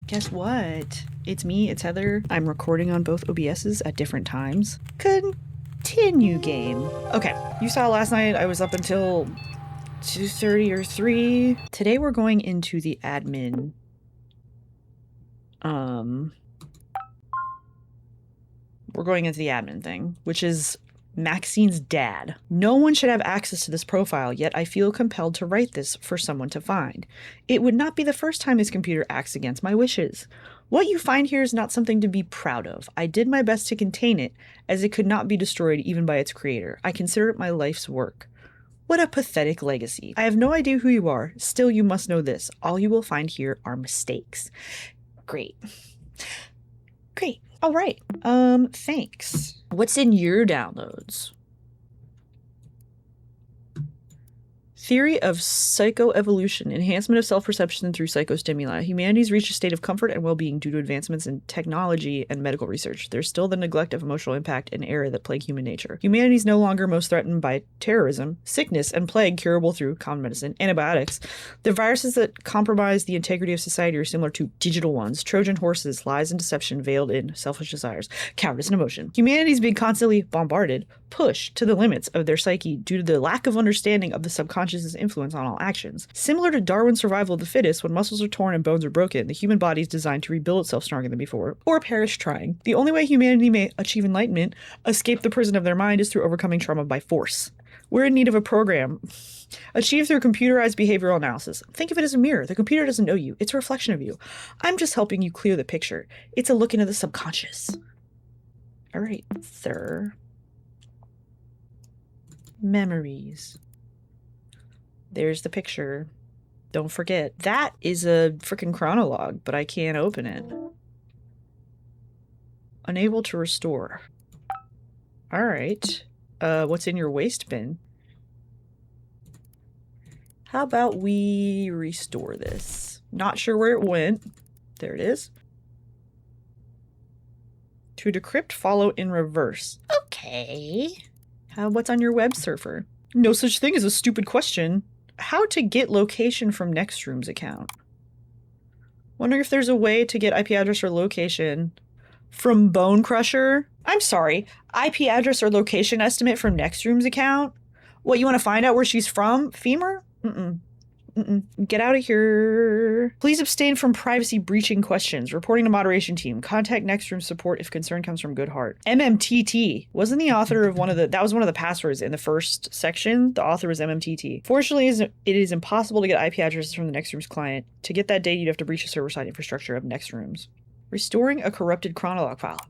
Guess what? It's me, it's Heather. I'm recording on both OBSs at different times. Continue game. Okay, you saw last night I was up until 2:30 or 3. Today we're going into the admin. We're going into the admin thing, which is Maxine's dad. No one should have access to this profile, yet I feel compelled to write this for someone to find. It would not be the first time his computer acts against my wishes. What you find here is not something to be proud of. I did my best to contain it, as it could not be destroyed even by its creator. I consider it my life's work. What a pathetic legacy. I have no idea who you are. Still, you must know this. All you will find here are mistakes. Great. Great. All right. Thanks. What's in your downloads? Theory of psychoevolution, enhancement of self-perception through psychostimuli. Humanity's reached a state of comfort and well-being due to advancements in technology and medical research. There's still the neglect of emotional impact and error that plague human nature. Humanity is no longer most threatened by terrorism, sickness, and plague curable through common medicine, antibiotics. The viruses that compromise the integrity of society are similar to digital ones, Trojan horses, lies and deception veiled in selfish desires, cowardice and emotion. Humanity's being constantly bombarded, pushed to the limits of their psyche due to the lack of understanding of the subconscious influence on all actions. Similar to Darwin's survival of the fittest, when muscles are torn and bones are broken, the human body is designed to rebuild itself stronger than before, or perish trying. The only way humanity may achieve enlightenment, escape the prison of their mind, is through overcoming trauma by force. We're in need of a program achieved through computerized behavioral analysis. Think of it as a mirror. The computer doesn't know you. It's a reflection of you. I'm just helping you clear the picture. It's a look into the subconscious. All right, sir. Memories. There's the picture. Don't forget. That is a freaking chronologue, but I can't open it. Unable to restore. All right. What's in your waste bin? How about we restore this? Not sure where it went. There it is. To decrypt, follow in reverse. Okay. What's on your web surfer? No such thing as a stupid question. How to get location from Nextroom's account. Wonder if there's a way to get IP address or location from Bone Crusher. I'm sorry, IP address or location estimate from Nextroom's account? What, you want to find out where she's from? Femur? Get out of here. Please abstain from privacy breaching questions. Reporting to moderation team. Contact Nextroom support if concern comes from good heart. MMTT. Wasn't the author of that was one of the passwords in the first section. The author was MMTT. Fortunately, it is impossible to get IP addresses from the Nextroom's client. To get that data, you'd have to breach the server-side infrastructure of Nextroom's. Restoring a corrupted chronologue file.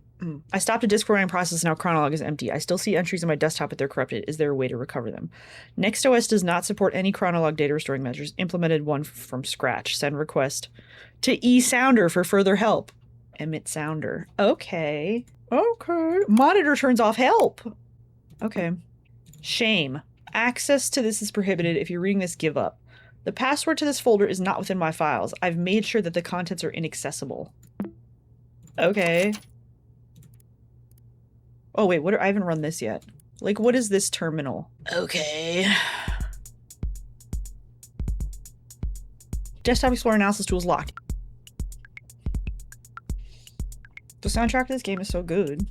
I stopped a disk formatting process, now chronologue is empty. I still see entries on my desktop, but they're corrupted. Is there a way to recover them? NextOS does not support any chronologue data restoring measures. Implemented one from scratch. Send request to eSounder for further help. Emit Sounder. Okay. Monitor turns off help. Okay. Shame. Access to this is prohibited. If you're reading this, give up. The password to this folder is not within my files. I've made sure that the contents are inaccessible. Okay. Oh, wait, I haven't run this yet. Like, what is this terminal? Okay. Desktop Explorer analysis tool is locked. The soundtrack to this game is so good.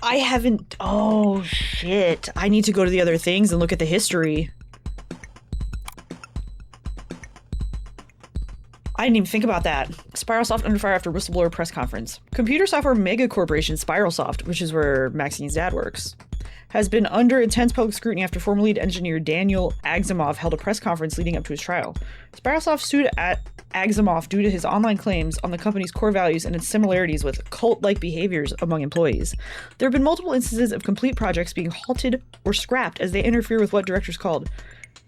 I haven't... Oh, shit. I need to go to the other things and look at the history. I didn't even think about that. Spiralsoft under fire after whistleblower press conference. Computer software mega corporation Spiralsoft, which is where Maxine's dad works, has been under intense public scrutiny after former lead engineer Daniel Agzamov held a press conference leading up to his trial. Spiralsoft sued at Agzamov due to his online claims on the company's core values and its similarities with cult-like behaviors among employees. There have been multiple instances of complete projects being halted or scrapped as they interfere with what directors called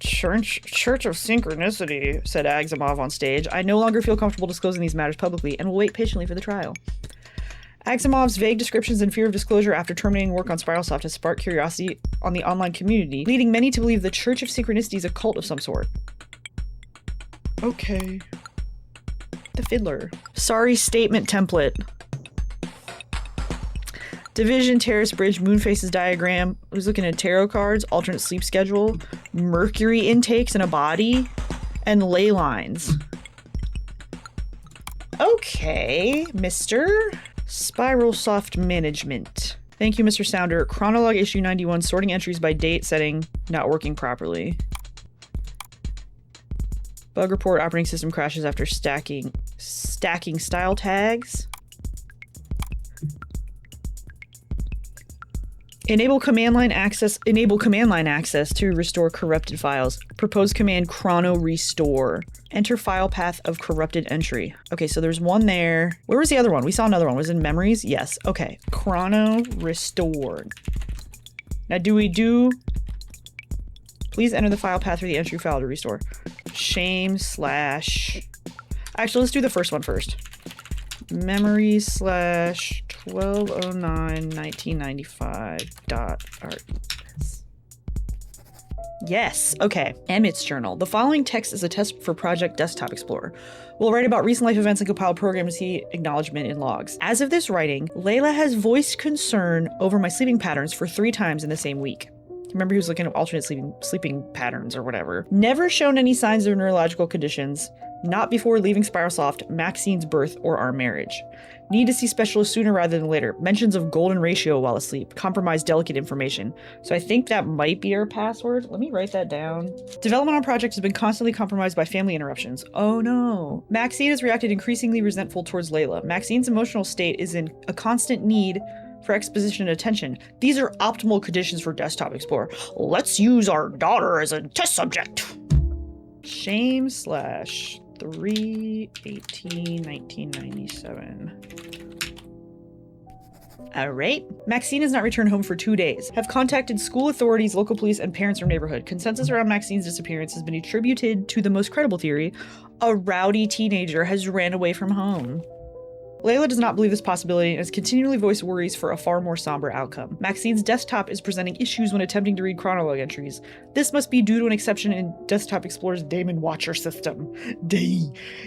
Church of Synchronicity, said Agzamov on stage. I no longer feel comfortable disclosing these matters publicly and will wait patiently for the trial. Agzamov's vague descriptions and fear of disclosure after terminating work on Spiralsoft has sparked curiosity on the online community, leading many to believe the Church of Synchronicity is a cult of some sort. Okay. The fiddler. Sorry statement template. Division, Terrace Bridge, Moon Faces diagram. Who's looking at tarot cards, alternate sleep schedule, mercury intakes in a body, and ley lines. Okay, Mr. Spiral Soft Management. Thank you, Mr. Sounder. Chronolog issue 91, sorting entries by date setting not working properly. Bug report, operating system crashes after stacking style tags. Enable command line access to restore corrupted files. Proposed command chrono restore. Enter file path of corrupted entry. Okay, so there's one there. Where was the other one? We saw another one. Was it in memories? Yes. Okay. Chrono restore. Now please enter the file path for the entry file to restore. Shame slash. Actually, let's do the first one first. Memory slash 1209-1995.res. Yes. Okay. Emmett's journal. The following text is a test for Project Desktop Explorer. We'll write about recent life events and compile program to see acknowledgement in logs. As of this writing, Layla has voiced concern over my sleeping patterns for 3 times in the same week. Remember, he was looking at alternate sleeping patterns or whatever. Never shown any signs of neurological conditions. Not before leaving Spiralsoft, Maxine's birth, or our marriage. Need to see specialists sooner rather than later. Mentions of golden ratio while asleep. Compromise delicate information. So I think that might be our password. Let me write that down. Development on project has been constantly compromised by family interruptions. Oh no. Maxine has reacted increasingly resentful towards Layla. Maxine's emotional state is in a constant need for exposition and attention. These are optimal conditions for Desktop Explorer. Let's use our daughter as a test subject. Shame slash 3/18/1997. All right. Maxine has not returned home for 2 days. Have contacted school authorities, local police, and parents from neighborhood. Consensus around Maxine's disappearance has been attributed to the most credible theory: a rowdy teenager has ran away from home. Layla does not believe this possibility and has continually voiced worries for a far more somber outcome. Maxine's desktop is presenting issues when attempting to read chronolog entries. This must be due to an exception in Desktop Explorer's daemon watcher system.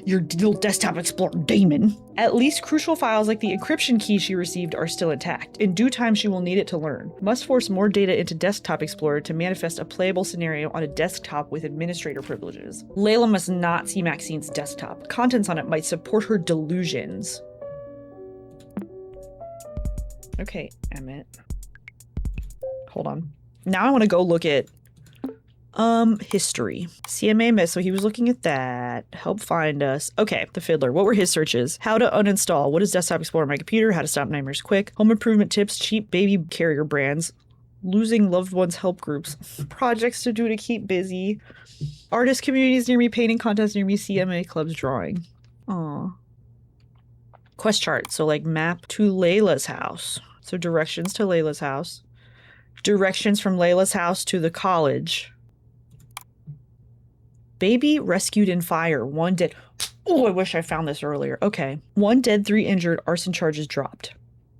Your little Desktop Explorer daemon. At least crucial files like the encryption key she received are still intact. In due time, she will need it to learn. Must force more data into Desktop Explorer to manifest a playable scenario on a desktop with administrator privileges. Layla must not see Maxine's desktop. Contents on it might support her delusions. Okay, Emmett. Hold on. Now I want to go look at history. CMA miss, so he was looking at that. Help find us. Okay, the fiddler. What were his searches? How to uninstall. What is Desktop Explorer on my computer? How to stop nightmares quick. Home improvement tips. Cheap baby carrier brands. Losing loved ones help groups. Projects to do to keep busy. Artist communities near me. Painting contests near me. CMA clubs drawing. Aw. Quest chart. So like map to Layla's house. So directions to Layla's house. Directions from Layla's house to the college. Baby rescued in fire. 1 dead. Oh, I wish I found this earlier. Okay. 1 dead, 3 injured. Arson charges dropped.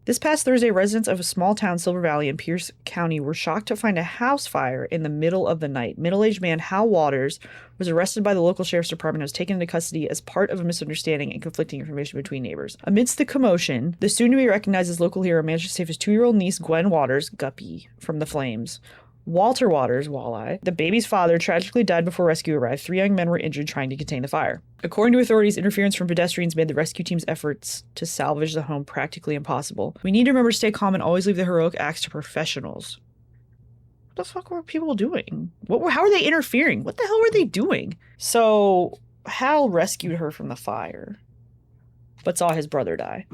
This past Thursday, residents of a small town, Silver Valley in Pierce County, were shocked to find a house fire in the middle of the night. Middle-aged man Hal Waters was arrested by the local sheriff's department and was taken into custody as part of a misunderstanding and conflicting information between neighbors. Amidst the commotion, the soon-to-be recognized as local hero managed to save his 2-year-old niece, Gwen Waters, Guppy, from the flames. Walter Waters, Walleye, the baby's father, tragically died before rescue arrived. 3 young men were injured trying to contain the fire. According to authorities, interference from pedestrians made the rescue team's efforts to salvage the home practically impossible. We need to remember to stay calm and always leave the heroic acts to professionals. What the fuck were people doing? How are they interfering? What the hell were they doing? So, Hal rescued her from the fire, but saw his brother die.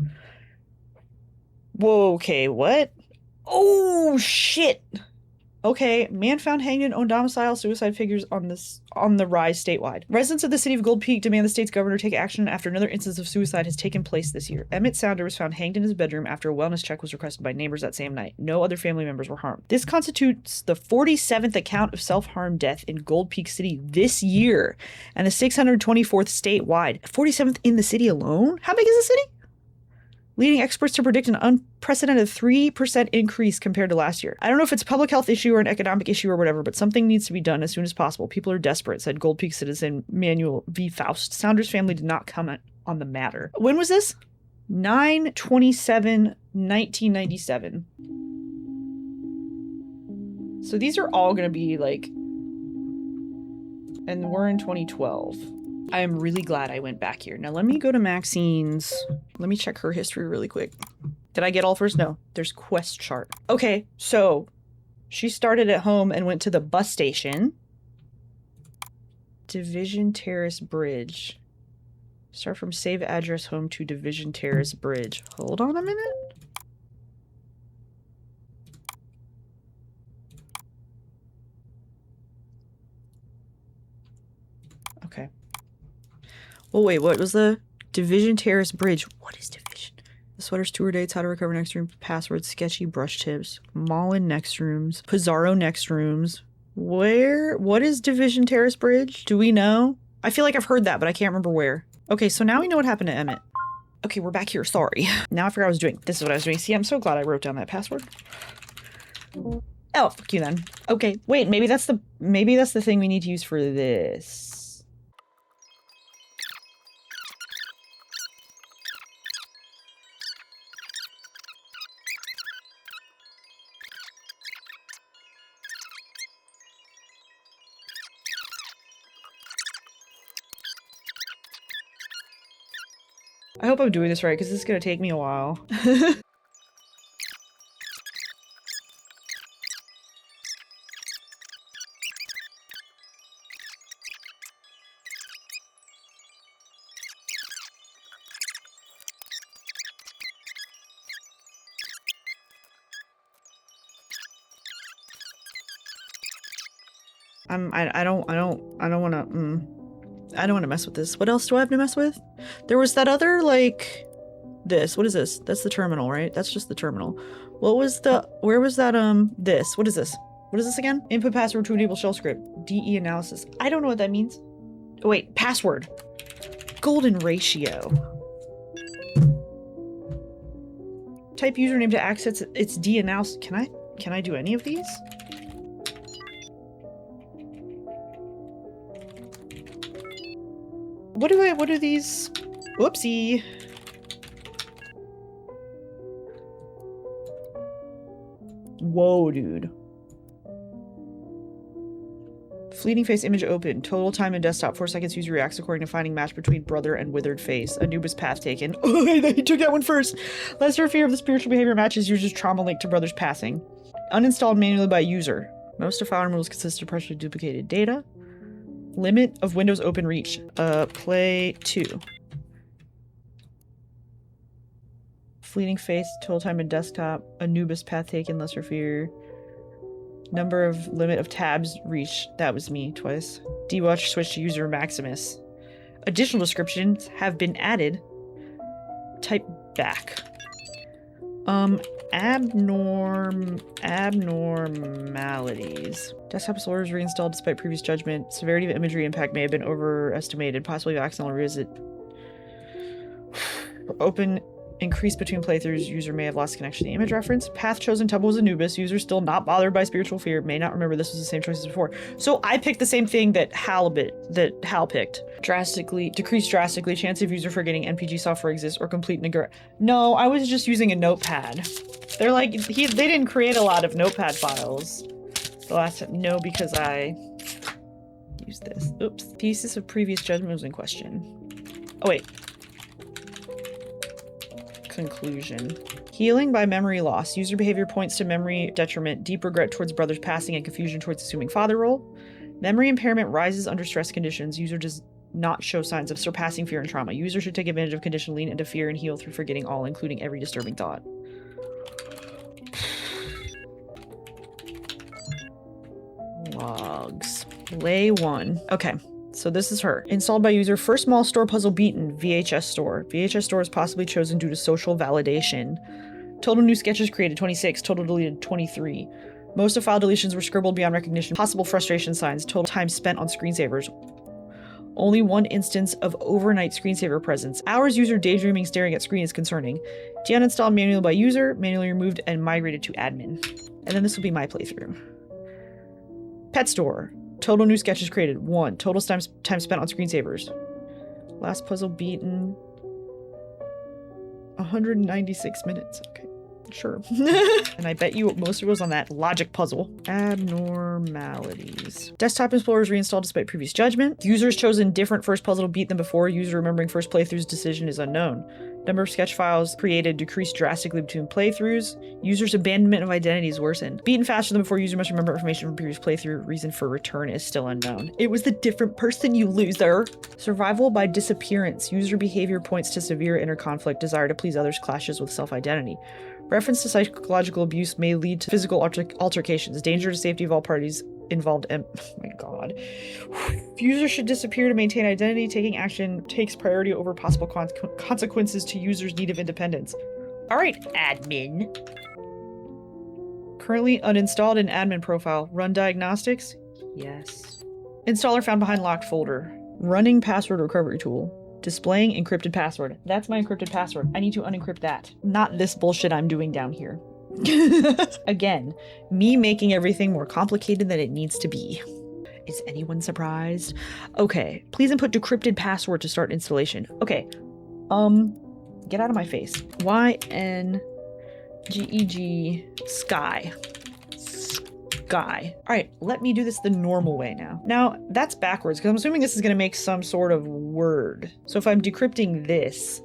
Whoa, okay, what? Oh, shit! Okay, man found hanged in own domicile. Suicide figures on the rise statewide. Residents of the city of Gold Peak demand the state's governor take action after another instance of suicide has taken place this year. Emmett Sounder was found hanged in his bedroom after a wellness check was requested by neighbors that same night. No other family members were harmed. This constitutes the 47th account of self-harm death in Gold Peak City this year, and the 624th statewide. 47th in the city alone? How big is the city? Leading experts to predict an unprecedented 3% increase compared to last year. I don't know if it's a public health issue or an economic issue or whatever, but something needs to be done as soon as possible. People are desperate, said Gold Peak citizen Manuel V. Faust. Sounders' family did not comment on the matter. When was this? 9/27/1997. So these are all gonna be like, and we're in 2012. I am really glad I went back here. Now let me go to Maxine's. Let me check her history really quick. Did I get all first? No, there's quest chart. Okay, so she started at home and went to the bus station. Division Terrace Bridge. Start from save address home to Division Terrace Bridge. Hold on a minute. Okay. Oh wait, what was the Division Terrace Bridge? What is Division? The sweater's tour dates, how to recover next room, password, sketchy brush tips, Mullen next rooms, Pizarro next rooms. What is Division Terrace Bridge? Do we know? I feel like I've heard that, but I can't remember where. Okay, so now we know what happened to Emmett. Okay, we're back here, sorry. Now I forgot what I was doing. This is what I was doing. See, I'm so glad I wrote down that password. Oh, fuck you then. Okay, wait, maybe that's the thing we need to use for this. I hope I'm doing this right, because this is going to take me a while. I don't want to mess with this. What else do I have to mess with? There was that other, like, this. What is this? That's the terminal, right? That's just the terminal. What was the, where was that, this? What is this? What is this again? Input password to enable shell script. DE analysis. I don't know what that means. Oh, wait, password. Golden ratio. Type username to access its D analysis. Can I do any of these? What are these? Whoopsie. Whoa, dude. Fleeting face image open. Total time in desktop. 4 seconds. User reacts according to finding match between brother and withered face. Anubis path taken. Oh, he took that one first. Lesser fear of the spiritual behavior matches user's trauma linked to brother's passing. Uninstalled manually by user. Most of file removals consist of partially duplicated data. Limit of windows open reach. Play 2. Fleeting face, total time in desktop, Anubis path taken, lesser fear. Number of limit of tabs reached. That was me twice. Dewatch switch to user Maximus. Additional descriptions have been added. Type back. Abnormalities. Desktop slurs reinstalled despite previous judgment. Severity of imagery impact may have been overestimated. Possibly accidental revisit. Open. Increase between playthroughs. User may have lost connection to the image reference. Path chosen tumble was Anubis. User still not bothered by spiritual fear. May not remember this was the same choice as before. So I picked the same thing that Hal picked. Decrease drastically. Chance of user forgetting NPG software exists or complete neglect. No, I was just using a notepad. They're like, they didn't create a lot of notepad files. The last time, no, because I used this. Oops. Thesis of previous judgment was in question. Oh, wait. Conclusion. Healing by memory loss. User behavior points to memory detriment, deep regret towards brother's passing, and confusion towards assuming father role. Memory impairment rises under stress conditions. User does not show signs of surpassing fear and trauma. User should take advantage of condition, lean into fear, and heal through forgetting all, including every disturbing thought. Logs. Play 1. Okay. So this is her. Installed by user. First small store puzzle beaten. VHS store. VHS store is possibly chosen due to social validation. Total new sketches created 26. Total deleted 23. Most of file deletions were scribbled beyond recognition. Possible frustration signs. Total time spent on screensavers. Only one instance of overnight screensaver presence. Hours user daydreaming staring at screen is concerning. Deuninstalled manually by user. Manually removed and migrated to admin. And then this will be my playthrough. Pet store. Total new sketches created. 1. Total time spent on screensavers. Last puzzle beaten. 196 minutes. Okay, sure. And I bet you most of it was on that logic puzzle. Abnormalities. Desktop explorers reinstalled despite previous judgment. Users chosen different first puzzle to beat them before. User remembering first playthrough's decision is unknown. Number of sketch files created decreased drastically between playthroughs. User's abandonment of identity is worsened. Beaten faster than before. User must remember information from previous playthrough. Reason for return is still unknown. It was the different person, you loser. Survival by disappearance. User behavior points to severe inner conflict. Desire to please others clashes with self-identity. Reference to psychological abuse may lead to physical altercations. Danger to safety of all parties involved. Oh my god. User should disappear to maintain identity. Taking action takes priority over possible consequences to user's need of independence. All right, admin. Currently uninstalled in admin profile. Run diagnostics? Yes. Installer found behind locked folder. Running password recovery tool. Displaying encrypted password. That's my encrypted password. I need to unencrypt that. Not this bullshit I'm doing down here. Again, me making everything more complicated than it needs to be. Is anyone surprised? Okay, please input decrypted password to start installation. Okay, get out of my face. YNGEG Sky. Sky. All right, let me do this the normal way now. Now, that's backwards, because I'm assuming this is going to make some sort of word. So if I'm decrypting this,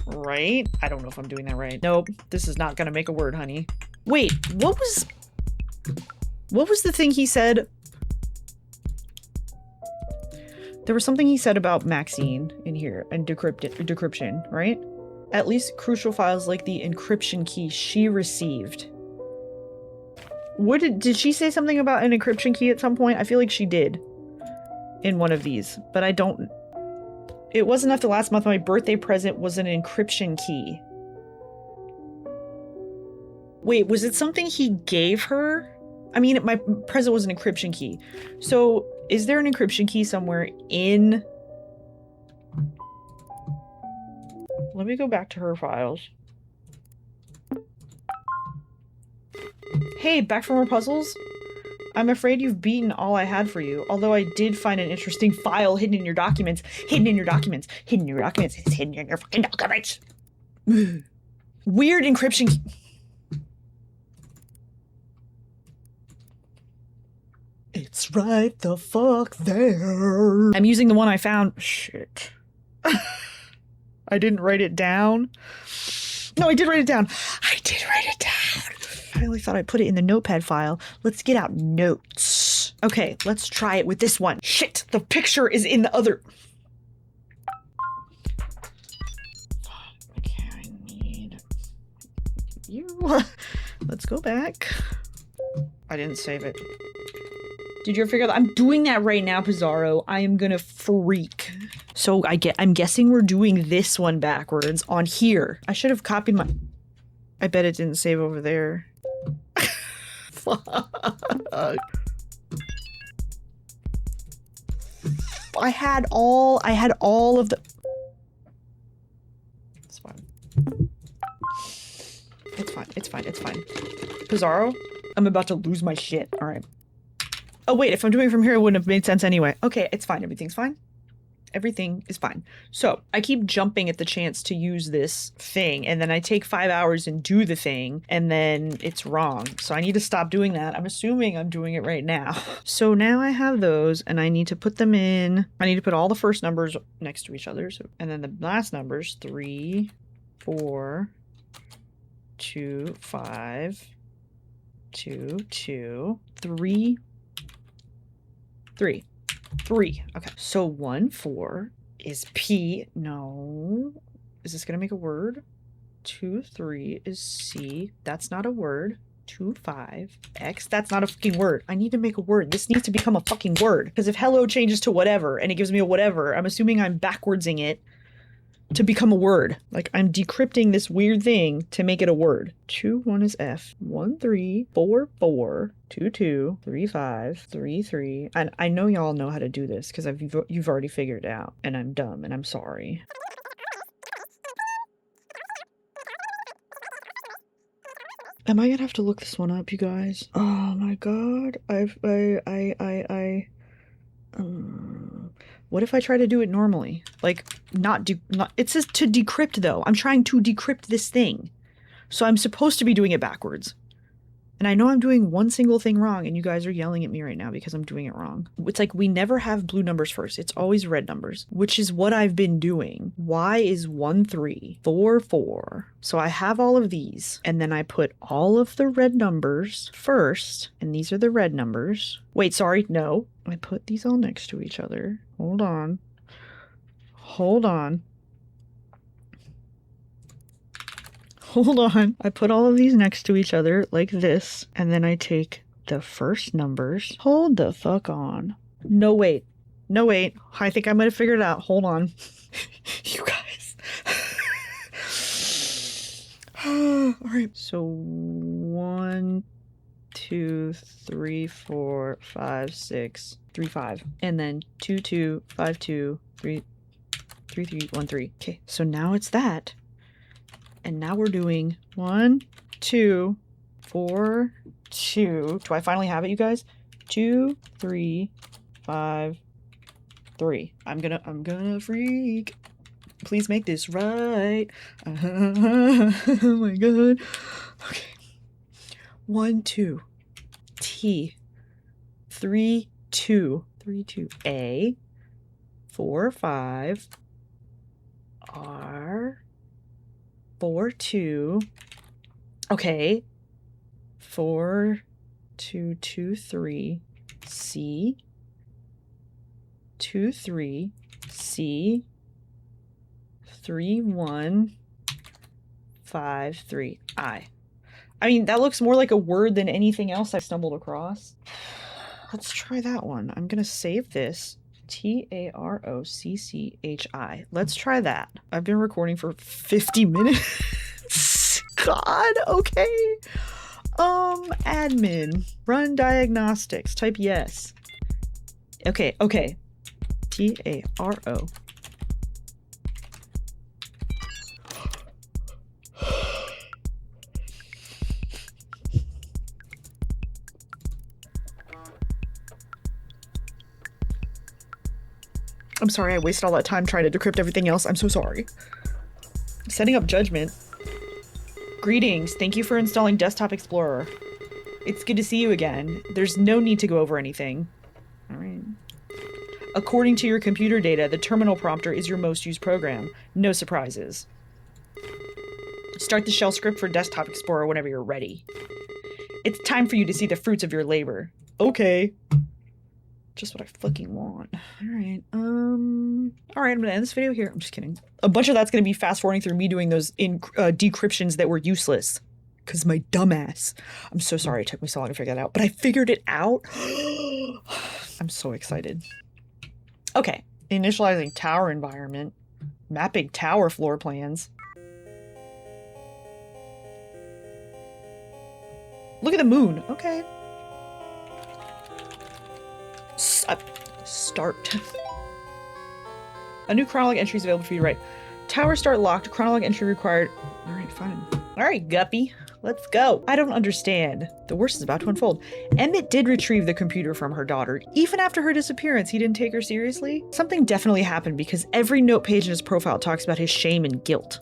right? I don't know if I'm doing that right. Nope, this is not gonna make a word, honey. Wait, what was the thing he said? There was something he said about Maxine in here and decryption, right? At least crucial files like the encryption key she received. Did she say something about an encryption key at some point? I feel like she did in one of these, but I don't. It wasn't after last month. My birthday present was an encryption key. Wait, was it something he gave her? I mean, my present was an encryption key. So is there an encryption key somewhere in... Let me go back to her files. Hey, back from our puzzles? I'm afraid you've beaten all I had for you, although I did find an interesting file hidden in your documents. Hidden in your documents. Hidden in your documents. It's hidden in your fucking documents. Weird encryption key. It's right the fuck there. I'm using the one I found. Shit. I didn't write it down. No, I did write it down. I did write it down. I really thought I put it in the notepad file. Let's get out notes. Okay, let's try it with this one. Shit, the picture is in the other. Okay, I need you. Let's go back. I didn't save it. Did you ever figure that? I'm doing that right now, Pizarro. I am gonna freak. So I'm guessing we're doing this one backwards on here. I should have copied my... I bet it didn't save over there. Fuck. I had all of the... It's fine. It's fine, it's fine, it's fine. Pizarro, I'm about to lose my shit. All right. Oh wait, if I'm doing it from here, it wouldn't have made sense anyway. Okay, it's fine. Everything's fine. Everything is fine. So I keep jumping at the chance to use this thing, and then I take 5 hours and do the thing, and then it's wrong. So I need to stop doing that. I'm assuming I'm doing it right now. So now I have those, and I need to put them in. I need to put all the first numbers next to each other. So, and then the last numbers, 3, 4, 2, 5, 2, 2, 3, 3. 3. Okay. So 1, 4 is P. No. Is this gonna make a word? 2, 3 is C. That's not a word. 2, 5. X. That's not a fucking word. I need to make a word. This needs to become a fucking word. Because if hello changes to whatever and it gives me a whatever, I'm assuming I'm backwardsing it to become a word. Like I'm decrypting this weird thing to make it a word. 2, 1 is F. 1, 3, 4, 4, 2, 2, 3, 5, 3, 3. And I know y'all know how to do this because you've already figured it out. And I'm dumb and I'm sorry. Am I gonna have to look this one up, you guys? Oh my god. What if I try to do it normally? Like, not, it says to decrypt though. I'm trying to decrypt this thing. So I'm supposed to be doing it backwards. And I know I'm doing one single thing wrong, and you guys are yelling at me right now because I'm doing it wrong. It's like we never have blue numbers first. It's always red numbers, which is what I've been doing. Y is 1, 3, 4, 4. So I have all of these, and then I put all of the red numbers first, and these are the red numbers. Wait, sorry, no. I put these all next to each other. Hold on. Hold on. Hold on. I put all of these next to each other like this, and then I take the first numbers. Hold the fuck on. No, wait. No, wait. I think I might have figured it out. Hold on. You guys. All right. So 1, 2, 3, 4, 5, 6, 3, 5. And then 2, 2, 5, 2, 3, 3, 3, 1, 3. Okay. So now it's that. And now we're doing 1, 2, 4, 2. Do I finally have it, you guys? 2, 3, 5, 3. I'm gonna freak. Please make this right. Oh my god. Okay. 1, 2. T. 3, 2. 3, 2. A. 4, 5. R. 4, 2. Okay. 4, 2, 2, 3. C. 2, 3. C. 3, 1. 5, 3. I mean, that looks more like a word than anything else I stumbled across. Let's try that one. I'm gonna save this. Tarocchi. Let's try that. I've been recording for 50 minutes. God, okay. Admin. Run diagnostics. Type yes. Okay. Taro. I'm sorry I wasted all that time trying to decrypt everything else. I'm so sorry. Setting up judgment. Greetings. Thank you for installing Desktop Explorer. It's good to see you again. There's no need to go over anything. All right. According to your computer data, the terminal prompter is your most used program. No surprises. Start the shell script for Desktop Explorer whenever you're ready. It's time for you to see the fruits of your labor. Okay. Just what I fucking want. Alright, I'm gonna end this video here. I'm just kidding. A bunch of that's gonna be fast forwarding through me doing those decryptions that were useless. Cause my dumbass. I'm so sorry it took me so long to figure that out, but I figured it out. I'm so excited. Okay, initializing tower environment. Mapping tower floor plans. Look at the moon. Okay. Start. A new chronolog entry is available for you to write. Tower start locked. Chronolog entry required. Alright, fine. Alright, Guppy. Let's go. I don't understand. The worst is about to unfold. Emmett did retrieve the computer from her daughter. Even after her disappearance, he didn't take her seriously? Something definitely happened because every note page in his profile talks about his shame and guilt.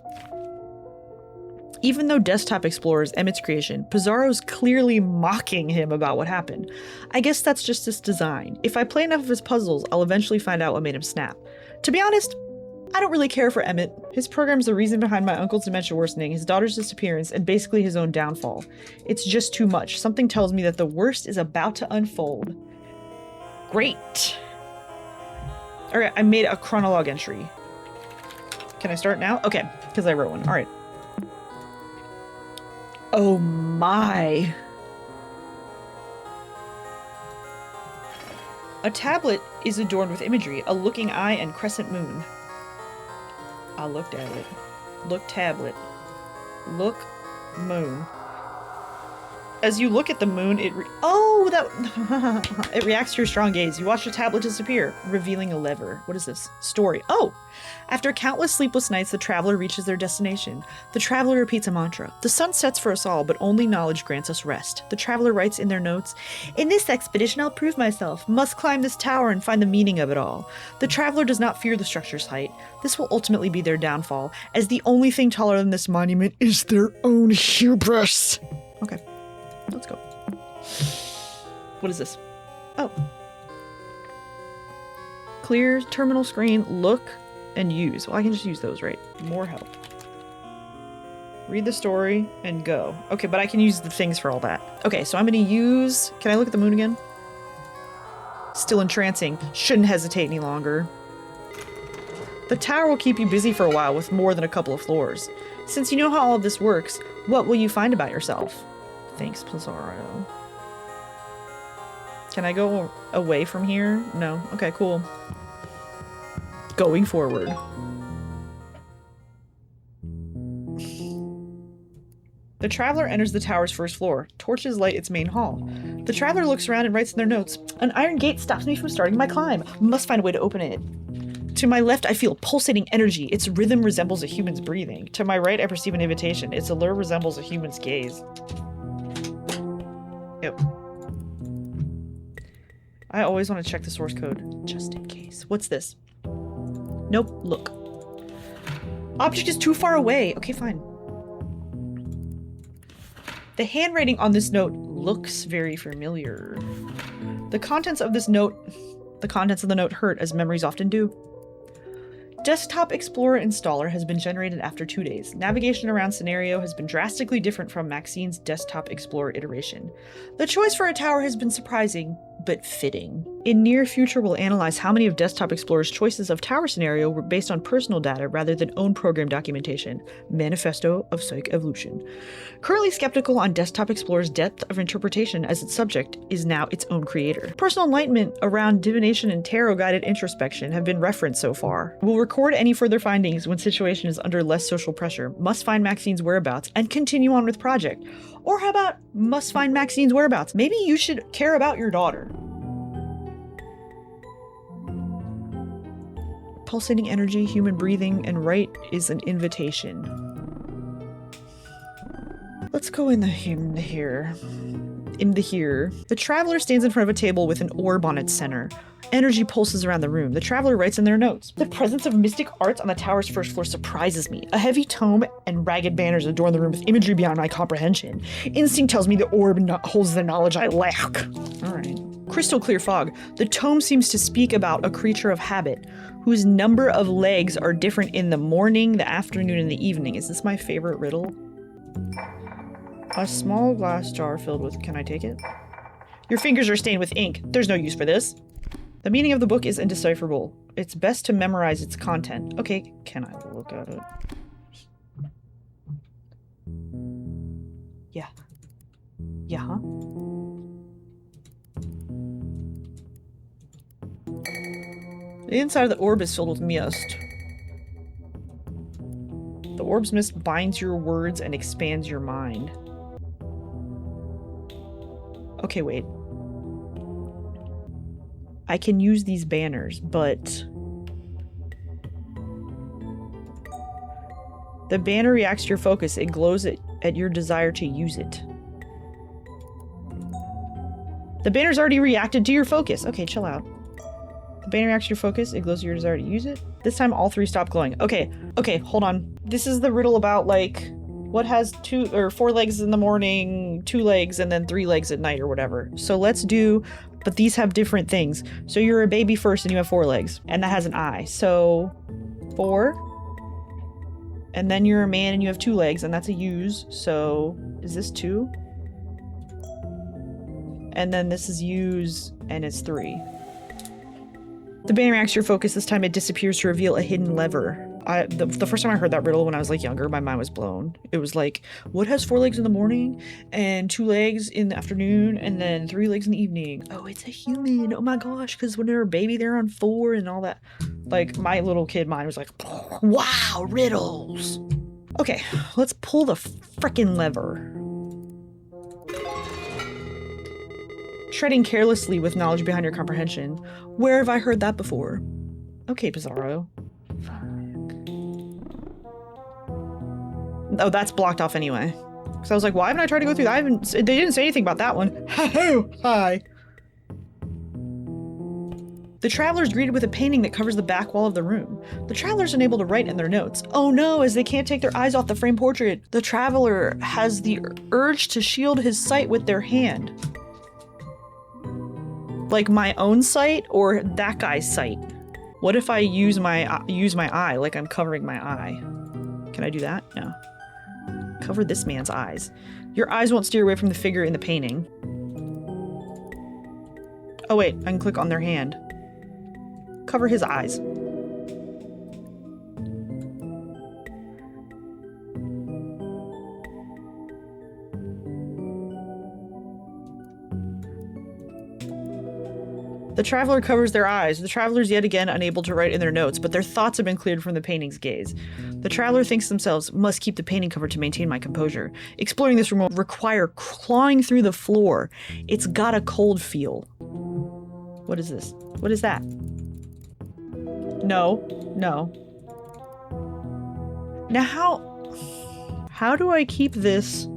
Even though Desktop Explorer is Emmett's creation, Pizarro's clearly mocking him about what happened. I guess that's just his design. If I play enough of his puzzles, I'll eventually find out what made him snap. To be honest, I don't really care for Emmett. His program's the reason behind my uncle's dementia worsening, his daughter's disappearance, and basically his own downfall. It's just too much. Something tells me that the worst is about to unfold. Great. Alright, I made a chronolog entry. Can I start now? Okay, because I wrote one. Alright. Oh my. A tablet is adorned with imagery, a looking eye and crescent moon. I looked at it. Look tablet. Look moon. As you look at the moon, it it reacts to your strong gaze. You watch the tablet disappear, revealing a lever. What is this? Story. Oh! After countless sleepless nights, the traveler reaches their destination. The traveler repeats a mantra. The sun sets for us all, but only knowledge grants us rest. The traveler writes in their notes, "In this expedition, I'll prove myself. Must climb this tower and find the meaning of it all." The traveler does not fear the structure's height. This will ultimately be their downfall, as the only thing taller than this monument is their own hubris. Okay, let's go. What is this? Oh. Clear terminal screen, look, and use. Well, I can just use those, right? More help. Read the story and go. Okay, but I can use the things for all that. Okay, so I'm gonna use... Can I look at the moon again? Still entrancing. Shouldn't hesitate any longer. The tower will keep you busy for a while with more than a couple of floors. Since you know how all of this works, what will you find about yourself? Thanks, Pizarro. Can I go away from here? No. Okay, cool. Going forward. The traveler enters the tower's first floor. Torches light its main hall. The traveler looks around and writes in their notes, "An iron gate stops me from starting my climb. Must find a way to open it. To my left, I feel pulsating energy. Its rhythm resembles a human's breathing. To my right, I perceive an invitation. Its allure resembles a human's gaze." Yep. I always want to check the source code, just in case. What's this? Nope, look. Object is too far away. Okay, fine. The handwriting on this note looks very familiar. The contents of the note hurt, as memories often do. Desktop Explorer installer has been generated after 2 days. Navigation around scenario has been drastically different from Maxine's Desktop Explorer iteration. The choice for a tower has been surprising, but fitting. In near future, we'll analyze how many of Desktop Explorer's choices of tower scenario were based on personal data rather than own program documentation. Manifesto of Psych Evolution. Currently skeptical on Desktop Explorer's depth of interpretation as its subject is now its own creator. Personal enlightenment around divination and tarot-guided introspection have been referenced so far. We'll record any further findings when situation is under less social pressure. Must find Maxine's whereabouts and continue on with project. Or how about must find Maxine's whereabouts? Maybe you should care about your daughter. Pulsating energy, human breathing, and right is an invitation. Let's go in the here. The traveler stands in front of a table with an orb on its center. Energy pulses around the room. The traveler writes in their notes, "The presence of mystic arts on the tower's first floor surprises me. A heavy tome and ragged banners adorn the room with imagery beyond my comprehension. Instinct tells me the orb holds the knowledge I lack." Alright. Crystal clear fog. The tome seems to speak about a creature of habit, whose number of legs are different in the morning, the afternoon, and the evening. Is this my favorite riddle? A small glass jar filled with... Can I take it? Your fingers are stained with ink. There's no use for this. The meaning of the book is indecipherable. It's best to memorize its content. Okay, can I look at it? Yeah. Yeah, huh? The inside of the orb is filled with mist. The orb's mist binds your words and expands your mind. Okay, wait. I can use these banners, but... The banner reacts to your focus. It glows at your desire to use it. The banner's already reacted to your focus. Okay, chill out. The banner reacts to your focus. It glows at your desire to use it. This time all three stop glowing. Okay, hold on. This is the riddle about, like, what has 2 or 4 legs in the morning, 2 legs, and then 3 legs at night or whatever. So let's do... But these have different things. So you're a baby first and you have 4 legs. And that has an eye. So 4. And then you're a man and you have 2 legs and that's a use. So is this 2? And then this is use and it's 3. The banner reacts to your focus. This time it disappears to reveal a hidden lever. The first time I heard that riddle when I was like younger, my mind was blown. It was like, what has 4 legs in the morning and 2 legs in the afternoon and then 3 legs in the evening? Oh, it's a human. Oh my gosh, because when they're a baby, they're on 4 and all that. Like, my little kid mind was like, wow, riddles. Okay, let's pull the frickin' lever. Treading carelessly with knowledge behind your comprehension. Where have I heard that before? Okay, Pizarro. Fuck. Oh, that's blocked off anyway. So I was like, why haven't I tried to go through that? They didn't say anything about that one. Hi. The travelers greeted with a painting that covers the back wall of the room. The travelers are unable to write in their notes. Oh no, as they can't take their eyes off the framed portrait. The traveler has the urge to shield his sight with their hand. Like my own sight or that guy's sight? What if I use my eye like I'm covering my eye? Can I do that? No. Cover this man's eyes. Your eyes won't steer away from the figure in the painting. Oh wait, I can click on their hand. Cover his eyes. The traveler covers their eyes. The traveler is yet again unable to write in their notes, but their thoughts have been cleared from the painting's gaze. The traveler thinks to themselves, must keep the painting covered to maintain my composure. Exploring this room will require clawing through the floor. It's got a cold feel. What is this? What is that? No. No. Now how do I keep this?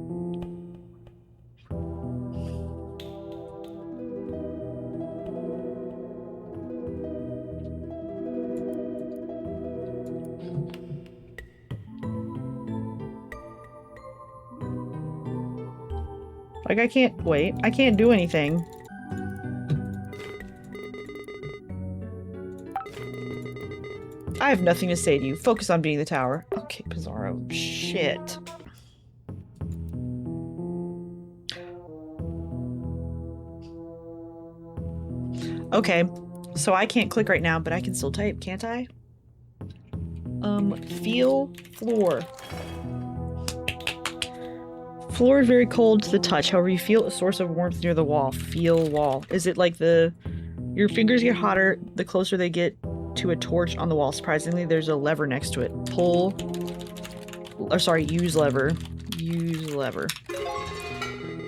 Like, I can't do anything. I have nothing to say to you. Focus on beating the tower. Okay, Pizarro. Shit. Okay, so I can't click right now, but I can still type, can't I? Feel floor. Floor is very cold to the touch. However, you feel a source of warmth near the wall. Feel wall. Is it like your fingers get hotter the closer they get to a torch on the wall? Surprisingly, there's a lever next to it. Pull. Or sorry, use lever. Use lever.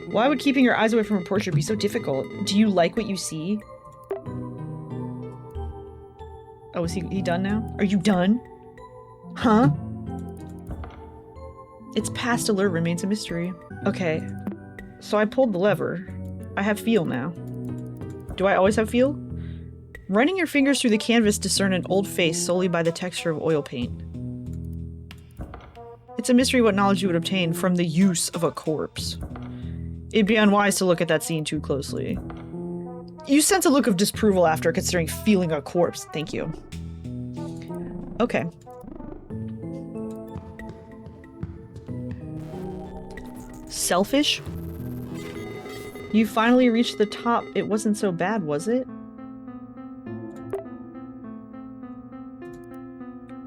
Why would keeping your eyes away from a portrait be so difficult? Do you like what you see? Oh, is he done now? Are you done? Huh? Its past alert remains a mystery. Okay, so I pulled the lever. I have feel now. Do I always have feel? Running your fingers through the canvas discern an old face solely by the texture of oil paint. It's a mystery what knowledge you would obtain from the use of a corpse. It'd be unwise to look at that scene too closely. You sense a look of disapproval after considering feeling a corpse. Thank you. Okay. Selfish? You finally reached the top. It wasn't so bad, was it?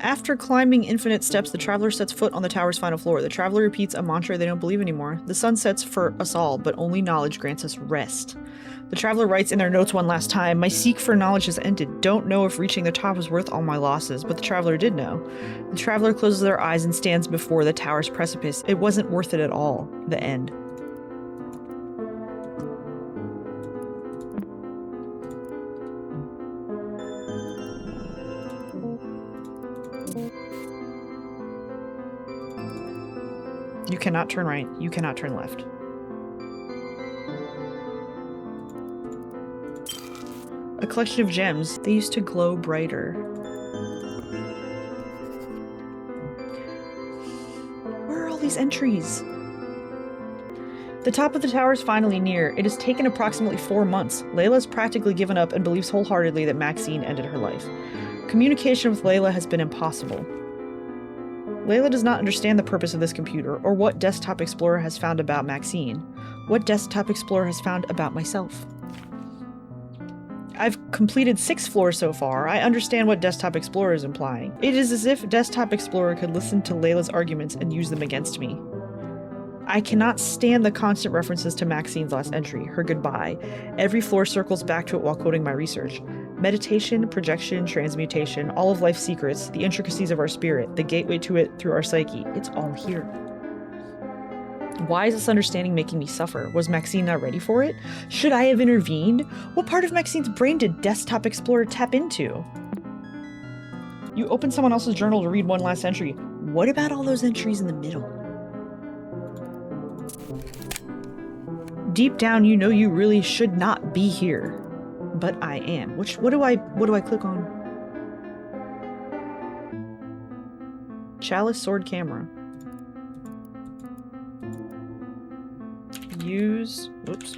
After climbing infinite steps, the traveler sets foot on the tower's final floor. The traveler repeats a mantra they don't believe anymore. The sun sets for us all, but only knowledge grants us rest. The traveler writes in their notes one last time, my seek for knowledge has ended. Don't know if reaching the top was worth all my losses, but the traveler did know. The traveler closes their eyes and stands before the tower's precipice. It wasn't worth it at all. The end. You cannot turn right. You cannot turn left. A collection of gems. They used to glow brighter. Where are all these entries? The top of the tower is finally near. It has taken approximately 4 months. Layla's practically given up and believes wholeheartedly that Maxine ended her life. Communication with Layla has been impossible. Layla does not understand the purpose of this computer, or what Desktop Explorer has found about Maxine. What Desktop Explorer has found about myself. I've completed 6 floors so far. I understand what Desktop Explorer is implying. It is as if Desktop Explorer could listen to Layla's arguments and use them against me. I cannot stand the constant references to Maxine's last entry, her goodbye. Every floor circles back to it while quoting my research. Meditation, projection, transmutation, all of life's secrets, the intricacies of our spirit, the gateway to it through our psyche, it's all here. Why is this understanding making me suffer? Was Maxine not ready for it? Should I have intervened? What part of Maxine's brain did Desktop Explorer tap into? You open someone else's journal to read one last entry. What about all those entries in the middle? Deep down, you know you really should not be here. But I am. What do I click on? Chalice, sword, camera. Use. Whoops.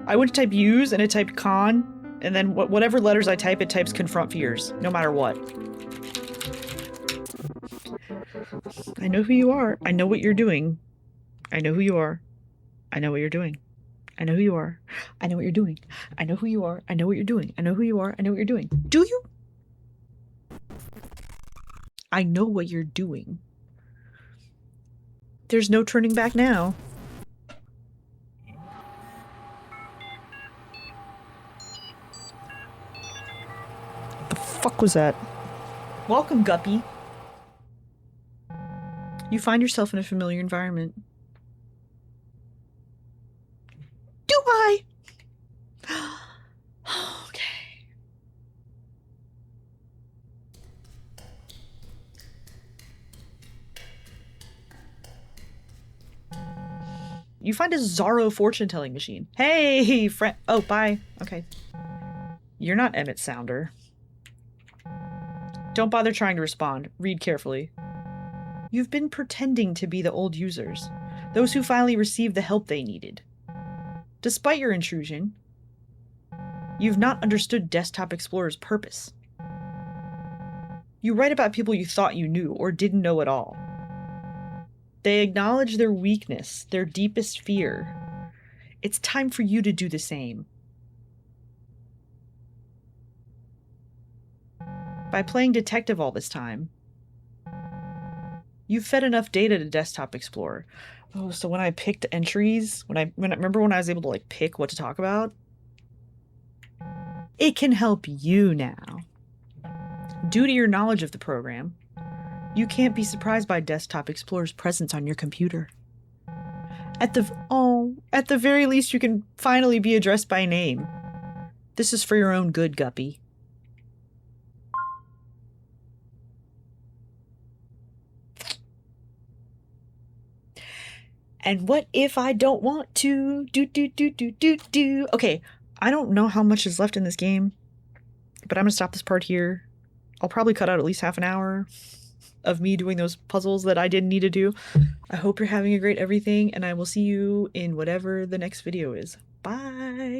I went to type use and it typed con, and then whatever letters I type, it types confront fears, no matter what. I know who you are. I know what you're doing. I know who you are. I know what you're doing. I know who you are. I know what you're doing. I know who you are. I know what you're doing. I know who you are. I know what you're doing. Do you? I know what you're doing. There's no turning back now. What the fuck was that? Welcome, Guppy. You find yourself in a familiar environment. Do I? Okay. You find a Zorro fortune-telling machine. Hey, friend. Oh, bye. Okay. You're not Emmett Sounder. Don't bother trying to respond. Read carefully. You've been pretending to be the old users, those who finally received the help they needed. Despite your intrusion, you've not understood Desktop Explorer's purpose. You write about people you thought you knew or didn't know at all. They acknowledge their weakness, their deepest fear. It's time for you to do the same. By playing detective all this time, you've fed enough data to Desktop Explorer. Oh, so when I picked entries, remember when I was able to like pick what to talk about? It can help you now. Due to your knowledge of the program, you can't be surprised by Desktop Explorer's presence on your computer. At the very least, you can finally be addressed by name. This is for your own good, Guppy. And what if I don't want to? Do. Okay, I don't know how much is left in this game, but I'm gonna stop this part here. I'll probably cut out at least half an hour of me doing those puzzles that I didn't need to do. I hope you're having a great everything, and I will see you in whatever the next video is. Bye!